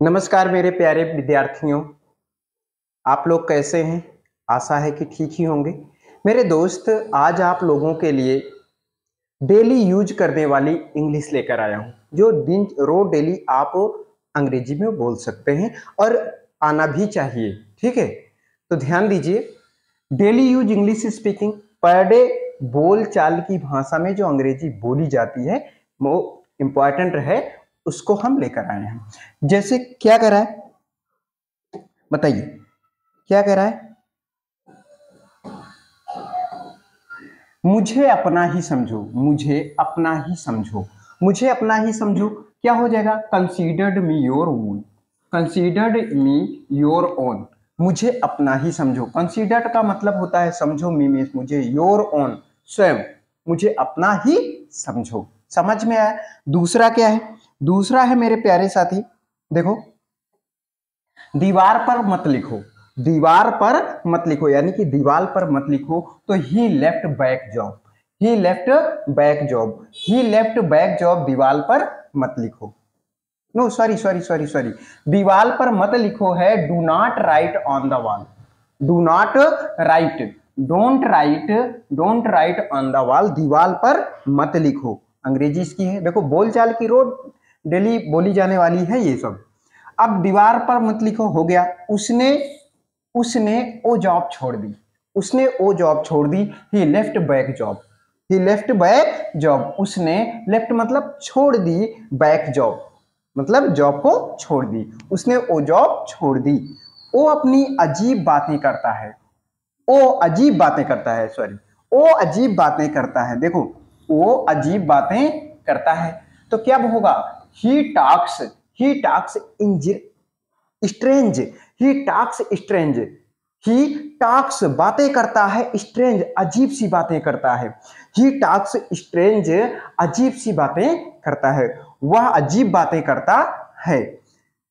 नमस्कार मेरे प्यारे विद्यार्थियों, आप लोग कैसे हैं? आशा है कि ठीक ही होंगे। मेरे दोस्त, आज आप लोगों के लिए डेली यूज करने वाली इंग्लिश लेकर आया हूं, जो दिन रोज डेली आप अंग्रेजी में बोल सकते हैं और आना भी चाहिए। ठीक है, तो ध्यान दीजिए। Daily use English speaking, per day बोल चाल की भाषा में जो अंग्रेजी बोली जाती है वो इम्पॉर्टेंट है, उसको हम लेकर आए हैं। जैसे क्या करा है बताइए, क्या करा है? मुझे अपना ही समझो, मुझे अपना ही समझो, मुझे अपना ही समझो। क्या हो जाएगा? Considered me your own, considered me your own. मुझे अपना ही समझो। कंसीडर्ड का मतलब होता है समझो, मी मीन्स मुझे, योर ओन स्वयं, मुझे अपना ही समझो। समझ में आया? दूसरा क्या है? दूसरा है मेरे प्यारे साथी, देखो, दीवार पर मत लिखो, दीवार पर मत लिखो, यानी कि दीवार पर मत लिखो। तो he left back job, he left back job, he left back job दीवार पर मत लिखो। No sorry sorry sorry sorry, दीवार पर मत लिखो है do not write on the wall, do not write, don't write on the wall, दीवार पर मत लिखो। अंग्रेजी इसकी है, देखो बोलचाल की रोज डेली बोली जाने वाली है ये सब। अब दीवार पर मत लिखो हो गया। उसने उसने वो जॉब छोड़ दी, उसने वो जॉब छोड़ दी। ही left back job, he left back job, उसने लेफ्ट मतलब छोड़ दी, बैक जॉब मतलब जॉब को छोड़ दी, उसने वो जॉब छोड़ दी। वो अपनी अजीब बातें करता है, वो अजीब बातें करता है, सॉरी, वो अजीब बातें करता है। देखो, वो अजीब बातें करता है, तो क्या होगा? He talks, he talks in strange, he talks strange, he talks बातें करता है, स्ट्रेंज अजीब सी बातें करता है। ही टॉक्स स्ट्रेंज, अजीब सी बातें करता है, वह अजीब बातें करता है।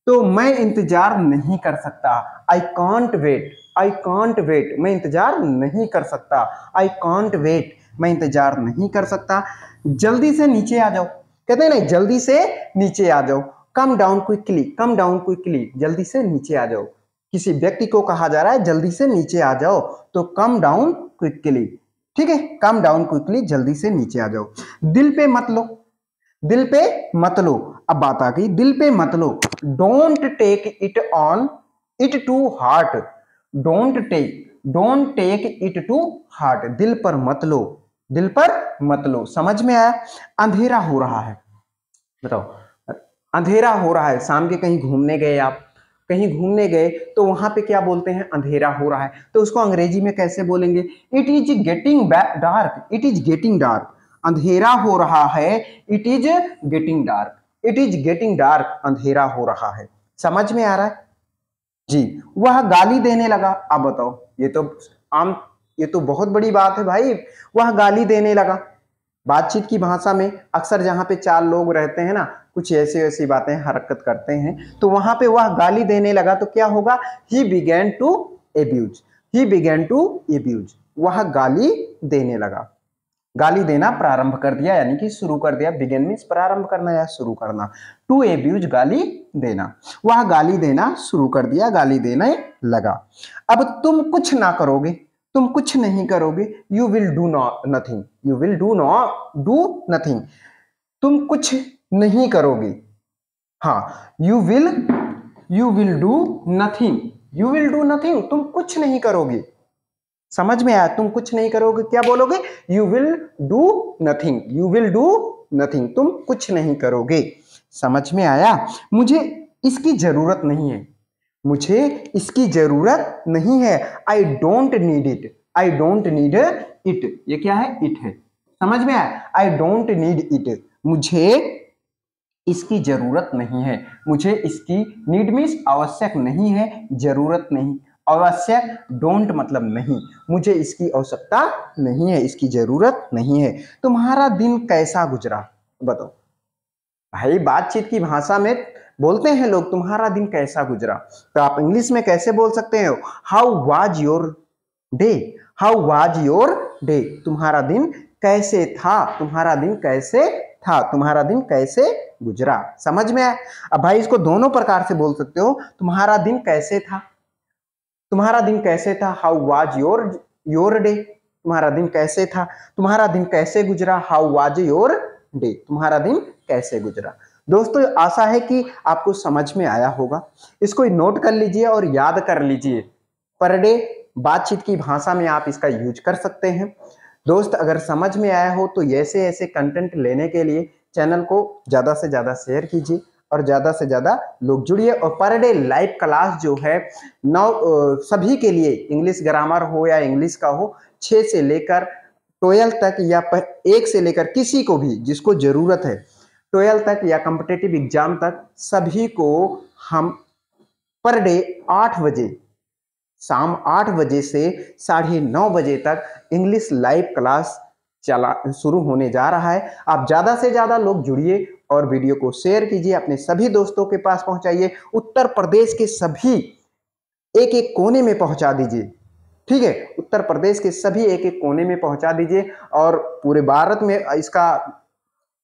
तो मैं इंतजार नहीं कर सकता, I can't wait, I can't wait, मैं इंतजार नहीं कर सकता, आई कॉन्ट वेट, मैं इंतजार नहीं कर सकता। जल्दी से नीचे आ जाओ, कहते हैं नहीं, जल्दी से नीचे आ जाओ। Come down quickly, come down quickly, जल्दी से नीचे आ जाओ। किसी व्यक्ति को कहा जा रहा है जल्दी से नीचे आ जाओ, तो कम डाउन क्विकली। ठीक है, कम डाउन क्विकली, जल्दी से नीचे आ जाओ। दिल पे मत लो, दिल पे मत लो। अब बात आ गई, दिल पे मत लो। Don't take it on it to heart, don't take it to heart, दिल पर मत लो, दिल पर मत लो। समझ में आया? अंधेरा हो रहा है, बताओ, अंधेरा हो रहा है। शाम के कहीं घूमने गए आप, कहीं घूमने गए तो वहां पे क्या बोलते हैं? अंधेरा हो रहा है, तो उसको अंग्रेजी में कैसे बोलेंगे? It is getting dark, it is getting dark, अंधेरा हो रहा है, it is getting dark, it is getting dark, अंधेरा हो रहा है। समझ में आ रहा है जी? वह गाली देने लगा। अब बताओ, ये तो आम, ये तो बहुत बड़ी बात है भाई। वह गाली देने लगा। बातचीत की भाषा में अक्सर जहां पे चार लोग रहते हैं ना, कुछ ऐसी ऐसी बातें हरकत करते हैं, तो वहां पे वह गाली देने लगा, तो क्या होगा? He began to abuse, he began to abuse, वह गाली देने लगा, गाली देना प्रारंभ कर दिया, यानी कि शुरू कर दिया। बिगेन मीन्स प्रारंभ करना या शुरू करना, टू एब्यूज गाली देना, वह गाली देना शुरू कर दिया, गाली देने लगा। अब तुम कुछ ना करोगे, तुम कुछ नहीं करोगे, you will do nothing, you will do nothing, तुम कुछ नहीं करोगे। हाँ, you will do nothing, you will do nothing, तुम कुछ नहीं करोगे। समझ में आया? तुम कुछ नहीं करोगे, क्या बोलोगे? You will do nothing, you will do nothing, तुम कुछ नहीं करोगे। समझ में आया? मुझे इसकी जरूरत नहीं है, मुझे इसकी जरूरत नहीं है। I don't need it, I don't need it, ये क्या है? इट है। समझ में आया? आई डोंट नीड इट, मुझे इसकी जरूरत नहीं है, मुझे इसकी, नीड मीन्स आवश्यक नहीं है, जरूरत नहीं, आवश्यक, डोंट मतलब नहीं, मुझे इसकी आवश्यकता नहीं है, इसकी जरूरत नहीं है। तुम्हारा दिन कैसा गुजरा? बताओ भाई, बातचीत की भाषा में बोलते हैं लोग तुम्हारा दिन कैसा गुजरा, तो आप इंग्लिश में कैसे बोल सकते हो? How was your day, how was your day, तुम्हारा दिन कैसे था, तुम्हारा दिन कैसे था, तुम्हारा दिन कैसे गुजरा। समझ में आया। अब भाई इसको दोनों प्रकार से बोल सकते हो, तुम्हारा दिन कैसे था, तुम्हारा दिन कैसे था, हाउ वाज योर डे, तुम्हारा दिन कैसे था, तुम्हारा दिन कैसे गुजरा, हाउ वाज योर डे, तुम्हारा दिन कैसे गुजरा। दोस्तों आशा है कि आपको समझ में आया होगा। इसको नोट कर लीजिए और याद कर लीजिए। पर डे बातचीत की भाषा में आप इसका यूज कर सकते हैं। दोस्त अगर समझ में आया हो तो ऐसे ऐसे कंटेंट लेने के लिए चैनल को ज़्यादा से ज़्यादा शेयर कीजिए और ज़्यादा से ज़्यादा लोग जुड़िए। और पर डे लाइव क्लास जो है सभी के लिए, इंग्लिश ग्रामर हो या इंग्लिश का हो, 6 से लेकर 12 तक या 1 से लेकर किसी को भी जिसको ज़रूरत है 12 तक या कॉम्पिटिटिव एग्जाम तक, सभी को हम पर डे 8 बजे, शाम 8 बजे से 9:30 बजे तक इंग्लिश लाइव क्लास शुरू होने जा रहा है। आप ज़्यादा से ज़्यादा लोग जुड़िए और वीडियो को शेयर कीजिए, अपने सभी दोस्तों के पास पहुंचाइए, उत्तर प्रदेश के सभी एक एक कोने में पहुंचा दीजिए। ठीक है, उत्तर प्रदेश के सभी एक एक कोने में पहुंचा दीजिए और पूरे भारत में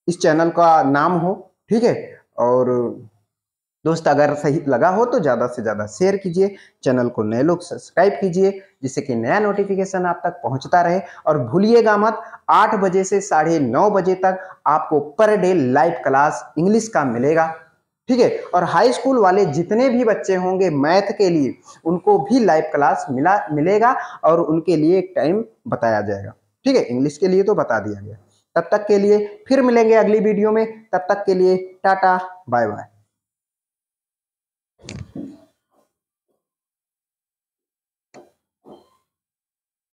इस चैनल का नाम हो। ठीक है, और दोस्त अगर सही लगा हो तो ज़्यादा से ज़्यादा शेयर कीजिए, चैनल को नए लोग सब्सक्राइब कीजिए जिससे कि नया नोटिफिकेशन आप तक पहुंचता रहे। और भूलिएगा मत, 8 बजे से 9:30 बजे तक आपको per day live class English का मिलेगा। ठीक है, और हाई स्कूल वाले जितने भी बच्चे होंगे मैथ के लिए, उनको भी लाइव क्लास मिलेगा और उनके लिए एक टाइम बताया जाएगा। ठीक है, इंग्लिश के लिए तो बता दिया गया। तब तक के लिए फिर मिलेंगे अगली वीडियो में, तब तक के लिए टाटा बाय बाय।